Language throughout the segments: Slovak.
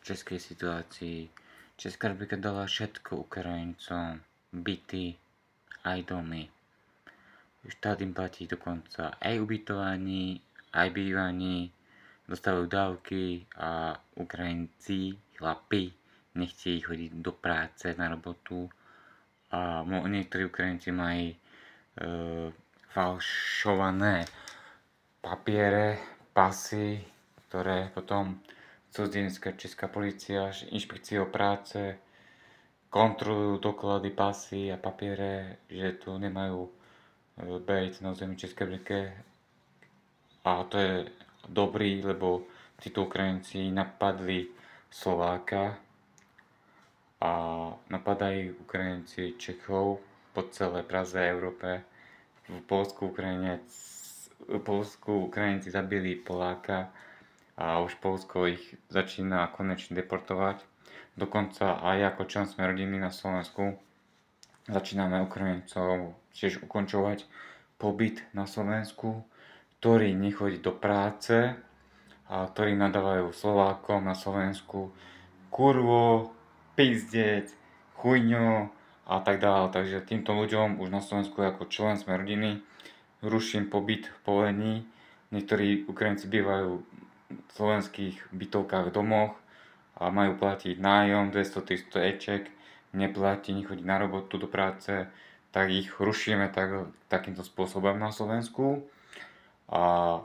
českej situácii. Česká republika dala všetko Ukrajincom, byty, aj domy. Štát im platí dokonca aj ubytovanie, aj bývanie, dostávajú dávky a Ukrajinci, chlapi, nechceli chodiť do práce na robotu a niektorí Ukrajinci majú falšované papiere, pasy, ktoré potom cudzinská česká polícia, inšpekcia práce kontrolujú doklady, pasy a papiere, že tu nemajú byť na území Českej republiky. A to je dobrý, lebo títo Ukrajinci napadli Slováka a napadajú Ukrajinci Čechov po celé Praze a Európe. V Poľsku Ukrajinci zabili Poláka a už Poľsko ich začína konečne deportovať. Dokonca aj ako člen Sme rodiny na Slovensku začíname Ukrajincov tiež ukončovať pobyt na Slovensku, ktorí nechodí do práce a ktorí nadávajú Slovákom na Slovensku kurvo, pizdec, chujňo a tak dále. Takže týmto ľuďom už na Slovensku ako člen Sme rodiny ruším pobyt v povolení. Niektorí Ukrajinci bývajú v slovenských bytovkách, domoch a majú platiť nájom 200-300 eček, neplatí, nechodí na robotu do práce, tak ich rušíme takýmto spôsobom na Slovensku. A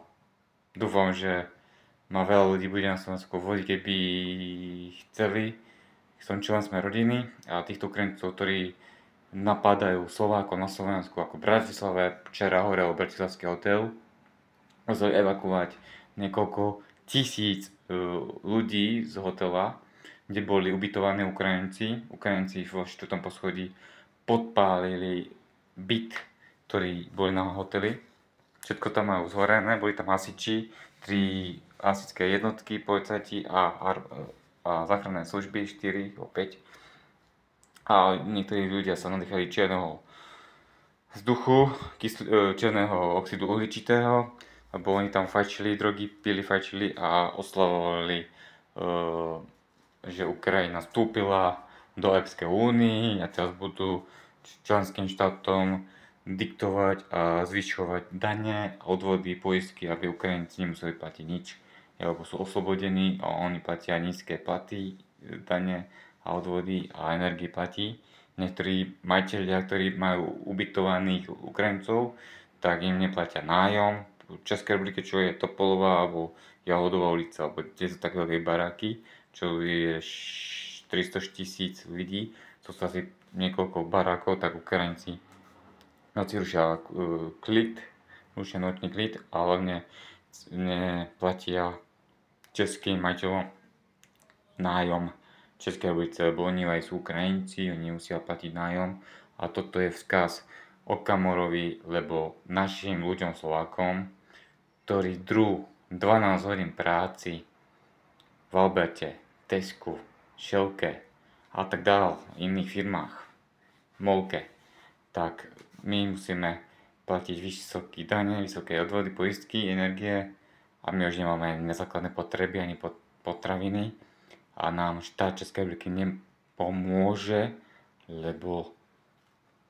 dúfam, že ma veľa ľudí bude na Slovensku voliť, keby chceli. Som člen Sme rodiny a týchto Ukrajincov, ktorí napadajú Slovákov na Slovensku, ako v Bratislave, včera horel bratislavský hotel, museli evakuovať niekoľko tisíc ľudí z hotela, kde boli ubytovaní Ukrajinci. Ukrajinci vo 4. poschodí podpálili byt, ktorý boli na hoteli. Všetko tam majú zhorené, boli tam hasiči, 3 hasičské jednotky, policajti a záchranné služby, 4 alebo 5. A niektorí ľudia sa nadýchali čierneho vzduchu, čierneho oxidu uhličitého, lebo oni tam fajčili drogy, fajčili a oslavovali, že Ukrajina vstúpila do Európskej únie a teraz budú členským štátom diktovať a zvyšovať dane a odvody, poistky, aby Ukrajinci nemuseli platiť nič, lebo sú oslobodení a oni platia nízke platy, dane a odvody a energie platí. Niektorí majiteľia, ktorí majú ubytovaných Ukrajincov, tak im neplatia nájom. V Českej republike, čo je Topolová alebo Jahodová ulica, alebo kde sú také veľké baráky, čo je 300 000 ľudí, sú asi niekoľko barákov, tak Ukrajinci noci rušia nočný klid a hlavne neplatia českým majiteľom nájom Českej republike, lebo oni aj sú Ukrajinci, oni musia platiť nájom a toto je vzkaz Okamorovi, lebo našim ľuďom Slovákom, ktorí drú 12 hodín práci v Alberte, Tesku, Šelke a tak ďalej, v iných firmách, Molke, tak my musíme platiť vysoké dane, vysoké odvody, poistky, energie a my už nemáme ani základné potreby, ani potraviny a nám štát Českej republiky nepomôže, lebo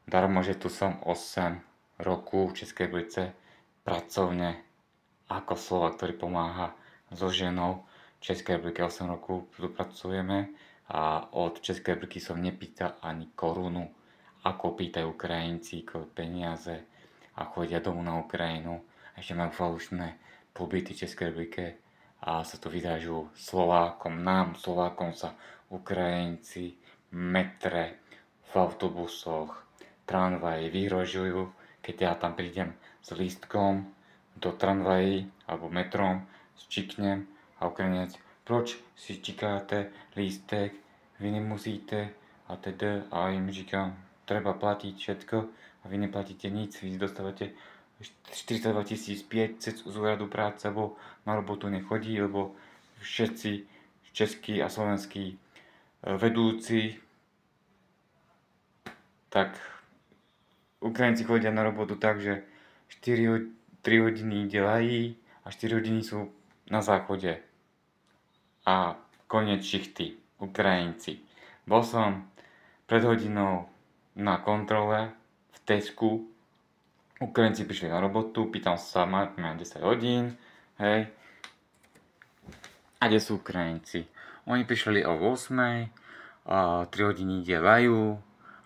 darmo, že tu som 8 rokov v Českej republike pracovne ako Slovák, ktorý pomáha so ženou v Českej republike 8 rokov tu pracujeme a od Českej republiky som nepýtal ani korunu, ako pýtajú Ukrajinci peniaze a chodia domov na Ukrajinu a ešte majú falošné pobyty v Českej republike a sa tu vydážu Slovákom, nám Slovákom sa Ukrajinci metre, v autobusoch, tramvaji vyhrožujú, keď ja tam prídem s lístkom do tramvají alebo metrom, čiknem a Ukrajinec, proč si čikáte lístek, vy nemusíte a teda a im říkám, treba platiť všetko a vy neplatíte nic, vy dostávate 42 500 z úradu práce, lebo na robotu nechodí, lebo všetci českí a slovenskí vedúci, tak Ukrajinci chodia na robotu tak, že 3 hodiny delají a 4 hodiny sú na záchode. A koniec šichty, Ukrajinci. Bol som pred hodinou na kontrole v Tesku. Ukrajinci prišli na robotu, pýtam sa, máme 10 hodín, hej. A kde sú Ukrajinci? Oni prišli o 8, a 3 hodiny delajú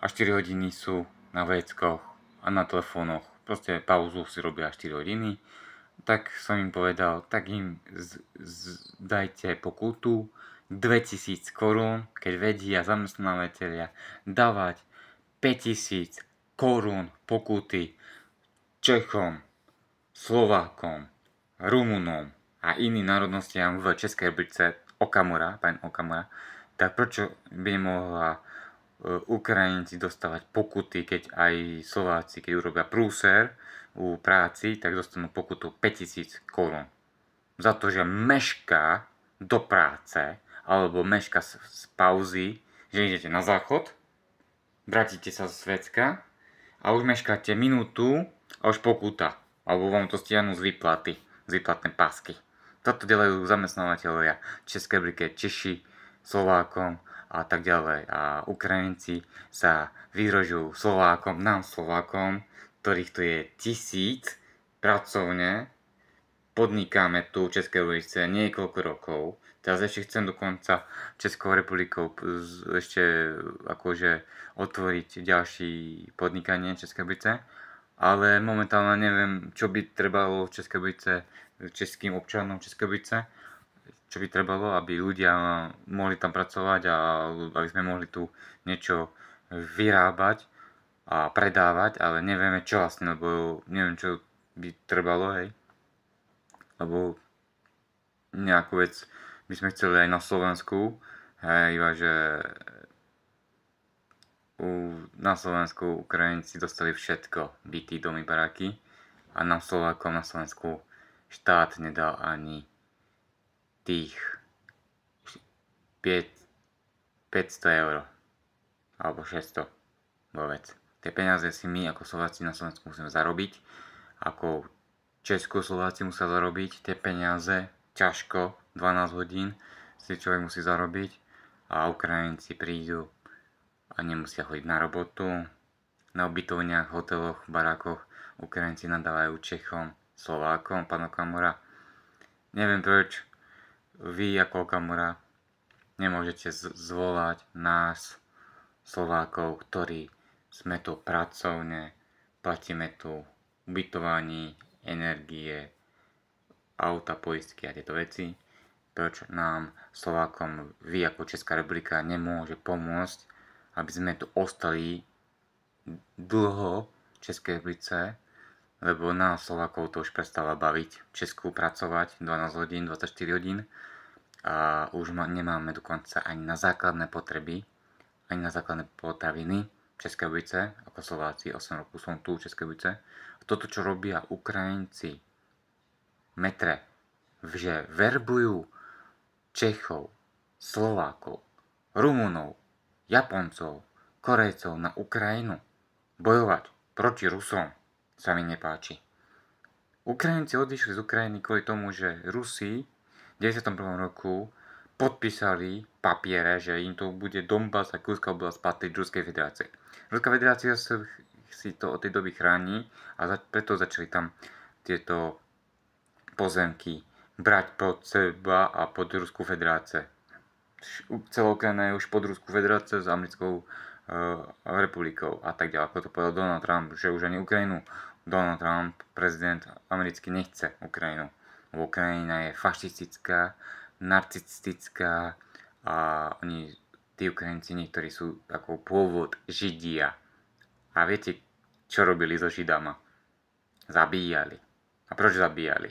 a 4 hodiny sú na veckoch a na telefónoch. Proste pauzu si robia 4 hodiny. Tak som im povedal, tak im dajte pokutu 2000 korún, keď vedia zamestnávateľia dávať 5000 korún pokuty Čechom, Slovákom, Rumunom a iným národnostiam v Českej republike, pán Okamura, tak prečo by nemohla Ukrajinci dostávať pokuty, keď aj Slováci, keď urobia prúser u práci, tak dostanú pokutu 5000 korún. Za to, že mešká do práce, alebo mešká z pauzy, že idete na záchod, vrátíte sa z Svedska a už meškáte minútu a už pokuta. Alebo vám to stiahnu z výplaty, z výplatné pásky. Toto delajú zamestnávateľovia Českej republike, Češi, Slovákom a tak ďalej. A Ukrajinci sa vyhrožujú Slovákom, nám Slovákom, ktorých tu je 1000 pracovne. Podnikáme tu v Českej republike niekoľko rokov. Teraz ešte chcem dokonca Českou republikou ešte akože otvoriť ďalší podnikanie v Českej republike. Ale momentálne neviem, čo by trebalo v Českej republike, českým občanom Českej republike, čo by trebalo, aby ľudia mohli tam pracovať a aby sme mohli tu niečo vyrábať a predávať, ale nevieme čo vlastne, lebo neviem, čo by trebalo, hej. Lebo nejakú vec by sme chceli aj na Slovensku, hej, iba že na Slovensku Ukrajinci dostali všetko, byty, domy, baráky, a nám Slovákom na Slovensku štát nedal ani tých 500 eur alebo 600 vôbec. Tie peniaze si my ako Slováci na Slovensku musíme zarobiť, ako Českoslováci musia zarobiť tie peniaze, ťažko, 12 hodín si človek musí zarobiť, a Ukrajinci prídu a nemusia chodiť na robotu. Na ubytovniach, hoteloch, barákoch Ukrajinci nadávajú Čechom, Slovákom, pán Okamura. Neviem prečo vy ako Okamura nemôžete zvolať nás, Slovákov, ktorí sme tu pracovne, platíme tu ubytovanie, energie, auta, poistky a tieto veci. Prečo nám, Slovákom, vy ako Česká republika nemôže pomôcť, aby sme tu ostali dlho v Českej republike, lebo nás, Slovákov, to už prestáva baviť v Česku pracovať 12 hodín, 24 hodín a už nemáme dokonca ani na základné potreby, ani na základné potraviny v Českej republike, ako Slováci, 8 rokov som tu v Českej republike. Toto, čo robia Ukrajinci, metre, že verbujú Čechov, Slovákov, Rumunov, Japoncov, Korejcov na Ukrajinu bojovať proti Rusom, sa mi nepáči. Ukrajinci odišli z Ukrajiny kvôli tomu, že Rusi v 91. roku podpísali papiere, že im to bude Donbas a Kurská oblasť patriť Ruskej federácie. Ruská federácia si to od tej doby chráni a preto začali tam tieto pozemky brať pod seba a pod Ruskú federáciu. Celá Ukrajina je už pod Ruskú federáciu s americkou republikou a tak ďalej. Ako to povedal Donald Trump, že už ani Ukrajinu Donald Trump, prezident americký, nechce Ukrajinu. Ukrajina je fašistická, narcistická a tí Ukrajinci niektorí sú ako pôvod Židia. A viete, čo robili so Židama? Zabíjali. A prečo zabíjali?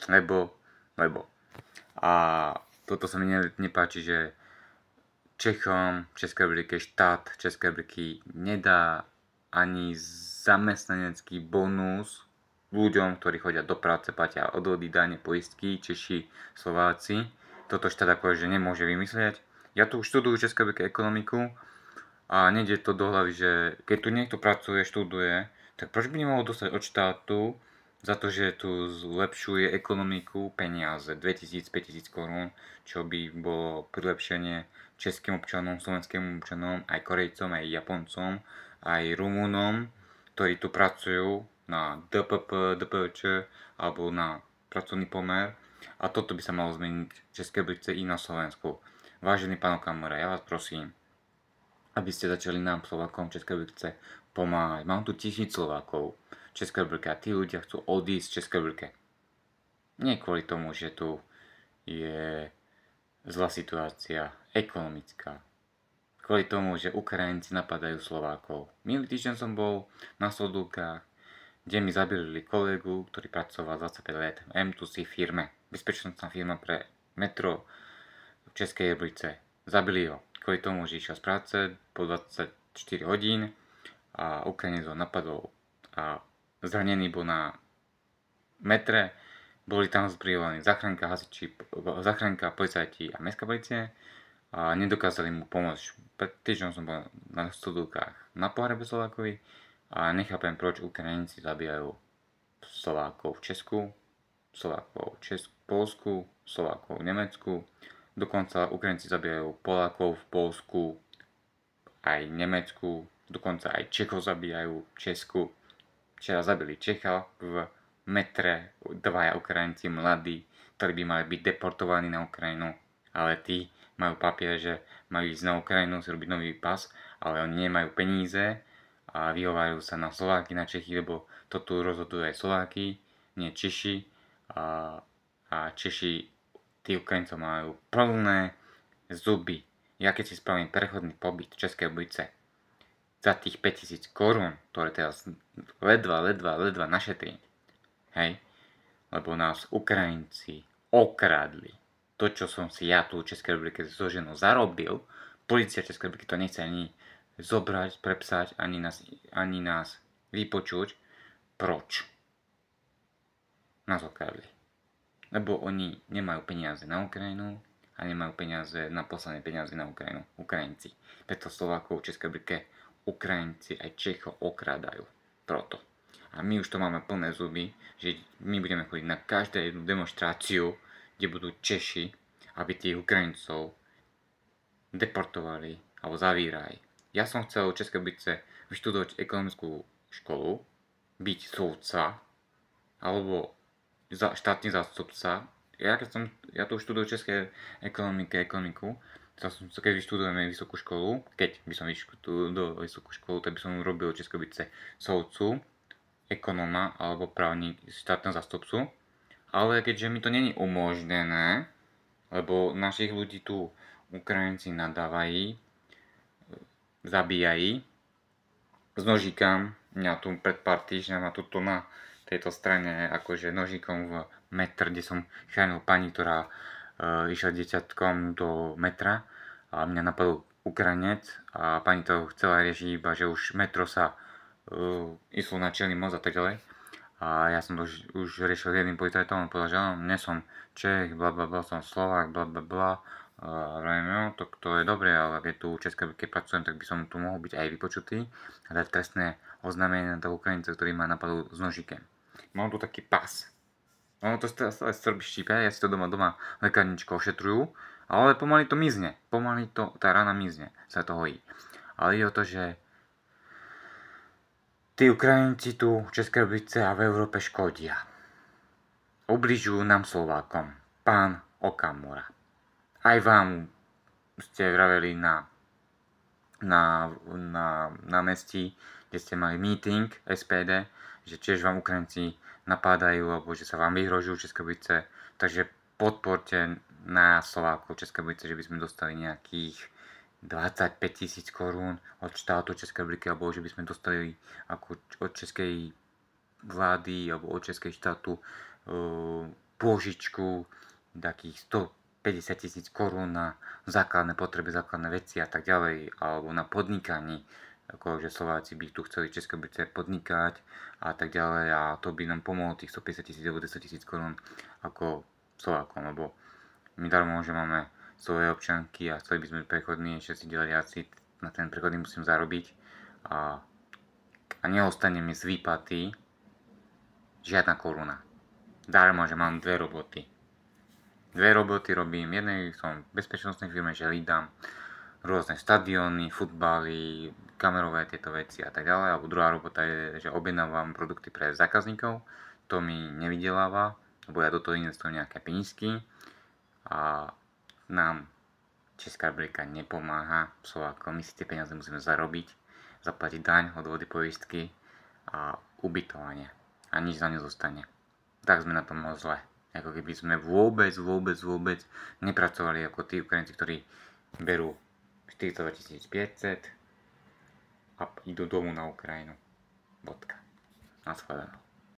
Lebo. A toto sa mi nepáči, že Čechom, Českej republike, štát Českej republiky nedá ani zamestnanecký bonus ľuďom, ktorí chodia do práce, platia odvody, dane, poistky, Češi, Slováci. Toto štát akože nemôže vymyslieť. Ja tu študujem v Českej republike ekonomiku a nejde to do hlavy, že keď tu niekto pracuje, študuje, tak prečo by nemohol dostať od štátu za to, že tu zlepšuje ekonomiku peniaze 2000-5000 korún, čo by bolo prilepšenie českým občanom, slovenským občanom, aj Korejcom, aj Japoncom, aj Rumunom, ktorí tu pracujú na DPP, DPČ alebo na pracovný pomer. A toto by sa malo zmeniť v Českej republike i na Slovensku. Vážený pán Okamura, ja vás prosím, aby ste začali nám Slovákom v Českej republike pomáhať. Mám tu 1000 Slovákov v Českej republike a tí ľudia chcú odísť z Českej republike. Nie kvôli tomu, že tu je zlá situácia ekonomická. Kvôli tomu, že Ukrajinci napadajú Slovákov. Minulý týždeň som bol na Sodulkách, kde mi zabili kolegu, ktorý pracoval 25 let v M2C firme. Bezpečnostná firma pre metro v Českej republike. Zabili ho kvôli tomu, že išiel z práce po 24 hodín a Ukrajinec ho napadol a zranený bol na metre. Boli tam zbrojovaní záchranka, policajti a mestská policia a nedokázali mu pomôcť. Pred týždňom som bol na Studulkách na pohrebe Slovákovi a nechápem, proč Ukrajinci zabíjajú Slovákov v Česku, Slovákov v Polsku, Slovákov v Nemecku. Dokonca Ukrajinci zabíjajú Polákov v Polsku, aj v Nemecku, dokonca aj Čechov zabíjajú v Česku. Včera zabili Čecha v metre, dvaja Ukrajinci mladí, ktorí by mali byť deportovaní na Ukrajinu, ale tí majú papier, že majú ísť na Ukrajinu, si robiť nový pas, ale oni nemajú peníze a vyhovajú sa na Slováky, na Čechy, lebo to tu rozhodujú aj Slováky, nie Češi. A Češi, tí Ukrajincov majú plné zuby. Ja keď si spravím prechodný pobyt v Českej republike za tých 5000 korún, ktoré teraz ledva našetrím, hej, lebo nás Ukrajinci okradli. To, čo som si ja tu v Českej republike so ženou zarobil, polícia Českej republiky to nechce ani zobrať, prepsať, ani nás vypočuť. Proč? Nás okradli. Lebo oni nemajú peniaze na Ukrajinu a nemajú peniaze na poslanie peniaze na Ukrajinu. Ukrajinci. Preto Slovákov v Českej republike Ukrajinci aj Čechov okrádajú. Proto. A my už to máme plné zuby, že my budeme chodiť na každú jednu demonstráciu, kde budú Češi, aby tých Ukrajincov deportovali alebo zavírali. Ja som chcel v Českej republike vyštudovať ekonomickú školu, byť súdca alebo štátny zástupca. Ja tu študujem české ekonomiku, keď vyštudujeme vysokú školu, keď by som vyštudoval vysokú školu, tak by som robil v Českej republike soudcu, ekonóma alebo právnik štátneho zástupcu. Ale keďže mi to není umožnené, lebo našich ľudí tu Ukrajinci nadávajú, zabíjajú, s nožíkom, mňa tu pred pár týždňami tuto na tejto strane akože nožíkom v metr, kde som chránil pani, ktorá išla dieťatkom do metra a mňa napadol Ukrajinec a pani to chcela riešiť iba, že už metro sa išlo na čelný most a tak ďalej. A ja som to už riešil jedným policajtom, on povedal, že áno, nie som Čech, blablabla, som Slovák, blablabla. A vravím, no, to je dobré, ale keď tu v Českej republike pracujem, tak by som tu mohol byť aj vypočutý a dať trestné oznámenie na toho Ukrajinca, ktorý ma napadol s nožikem. Mám tu taký pas. Ono to stále strby štípe, ja si to doma lekárničko ošetrujú, ale pomaly to mizne, tá rana mizne, sa to hojí. Ale je o to, že tí Ukrajinci tu v Českej republike a v Európe škodia. Ubližujú nám Slovákom. Pán Okamura. Aj vám ste vraveli na námestí, kde ste mali meeting SPD, že tiež vám Ukrajinci napádajú, alebo že sa vám vyhrožujú v Českej republike. Takže podporte na Slovákov v Českej republike, že by sme dostali nejakých 25 000 korún od štátu Českej republiky, alebo že by sme dostali ako od českej vlády alebo od českej štátu pôžičku takých 150 000 korún na základné potreby, základné veci a tak ďalej, alebo na podnikaní, ako že Slováci by tu chceli v Českej republike podnikať a tak ďalej a to by nám pomohlo tých 150 000 alebo 10 000 korún ako Slovákom, lebo my darmo, že máme svoje občanky a chceli by sme prechodní, ešte si delať asi na ten prechodný musím zarobiť a neostaneme z výplaty Žiadna koruna. Darmo, že mám 2 roboty. 2 roboty robím, jednej som v bezpečnostnej firme, že lídam rôzne stadióny, futbaly, kamerové tieto veci a tak ďalej. A druhá robota je, že objednávam produkty pre zákazníkov. To mi nevydeláva, lebo ja do toho investujem nejaké penízky a nám Česká republika nepomáha. Slovákom, my si tie peniaze musíme zarobiť, zaplatiť daň, odvody, poistky a ubytovanie. A nič za nezostane. Tak sme na tom zle. Ako keby sme vôbec nepracovali ako tí Ukrajinci, ktorí berú 42 500 a idú domov na Ukrajinu. Bodka. Naschledanou.